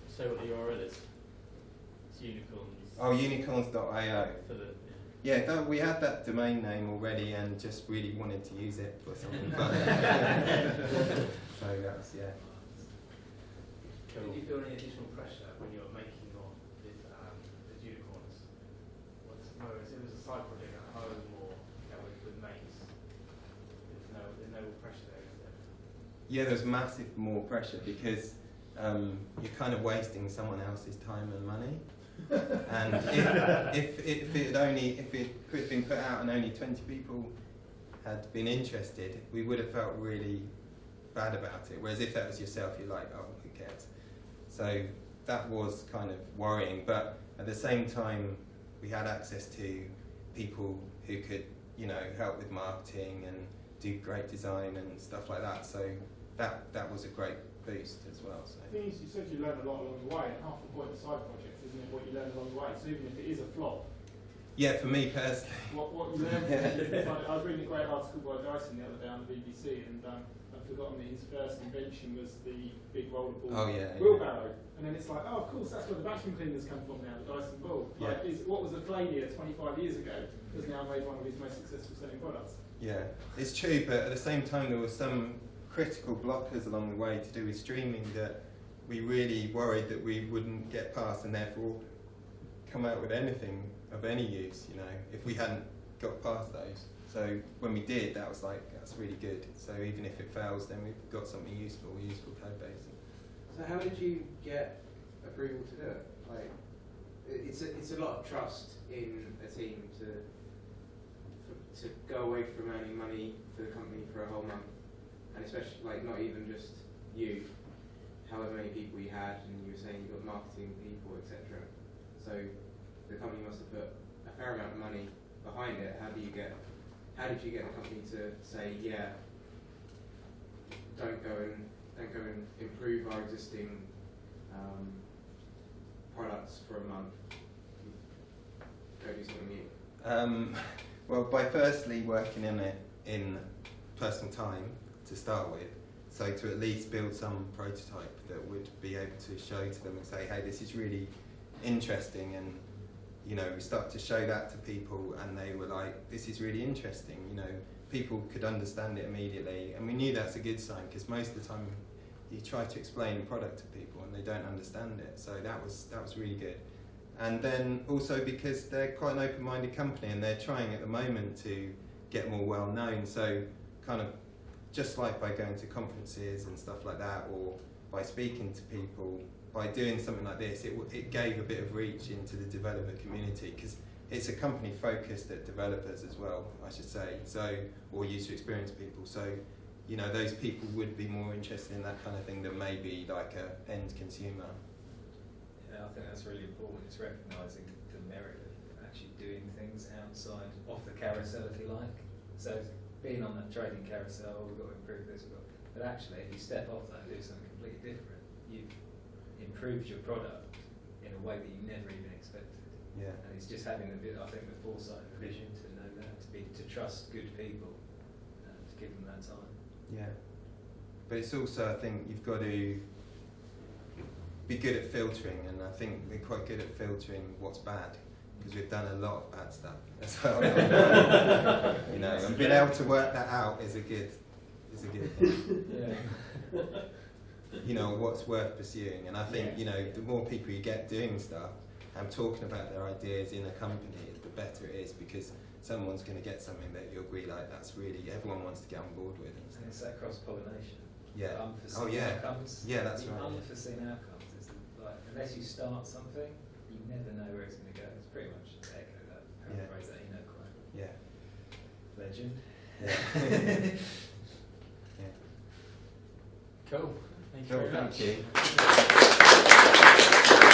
say what the URL is? It's unicorns. Oh, unicorns.io. For the, Yeah, we had that domain name already and just really wanted to use it for something fun. So that's, yeah. Cool. Did you feel any additional pressure when you were making on the unicorns? Whereas it was a side project at home or with mates, there's no real pressure there, is there? Yeah, there's massive more pressure because you're kind of wasting someone else's time and money. And if it had been put out and only 20 people had been interested, we would have felt really bad about it. Whereas if that was yourself, you're like, oh, who cares? So that was kind of worrying. But at the same time, we had access to people who could, help with marketing and do great design and stuff like that. So that was a great boost as well. So. The thing is, you said you learn a lot along the way, and half the point of side projects, isn't it, what you learn along the way? So even if it is a flop, yeah, for me personally. What you learn from it, I was reading a great article by Dyson the other day on the BBC, and I'd forgotten that his first invention was the big rollerball wheelbarrow. And then it's like, oh, of course, that's where the vacuum cleaners come from now, the Dyson Ball. Yeah. Like, what was a failure 25 years ago has now made one of his most successful selling products. Yeah, it's true, but at the same time there were some critical blockers along the way to do with streaming that we really worried that we wouldn't get past and therefore come out with anything of any use, if we hadn't got past those. So when we did, that was like, that's really good. So even if it fails, then we've got something useful code base. So how did you get approval to do it? Like, it's a lot of trust in a team to go away from earning money for the company for a whole month, and especially not even just you, however many people you had, and you were saying you got marketing people, etc. So the company must have put a fair amount of money behind it. How did you get the company to say, yeah, don't go and improve our existing products for a month, go do something new? Well, by firstly working in it in personal time to start with, so to at least build some prototype that would be able to show to them and say, hey, this is really interesting, and we started to show that to people and they were like, this is really interesting, people could understand it immediately, and we knew that's a good sign because most of the time you try to explain the product to people and they don't understand it, so that was really good. And then also because they're quite an open-minded company and they're trying at the moment to get more well-known, so kind of just like by going to conferences and stuff like that, or by speaking to people, by doing something like this, it gave a bit of reach into the developer community, because it's a company focused at developers as well, I should say, so, or user experience people, so those people would be more interested in that kind of thing than maybe like a end consumer. Yeah, I think that's really important. It's recognising the merit of actually doing things outside off the carousel, if you like. So being on that trading carousel, we've got to improve this, but actually if you step off that and do something completely different, you've improved your product in a way that you never even expected. Yeah. And it's just having the foresight and the vision to know that, to trust good people, to give them that time. Yeah. But it's also, I think, you've got to be good at filtering, and I think we're quite good at filtering what's bad, because we've done a lot of bad stuff as well. And being able to work that out is a good thing. Yeah. What's worth pursuing, and I think the more people you get doing stuff and talking about their ideas in a company, the better it is, because someone's going to get something that you agree that's really everyone wants to get on board with. And it's that cross-pollination. Yeah. Unforeseen outcomes. Yeah, that's right. Unforeseen outcomes. It's unless you start something, you never know where it's going to go. It's pretty much echo that, paraphrase that quote. Yeah. Legend. Yeah. Yeah. Cool. Thank you very much. Thank you.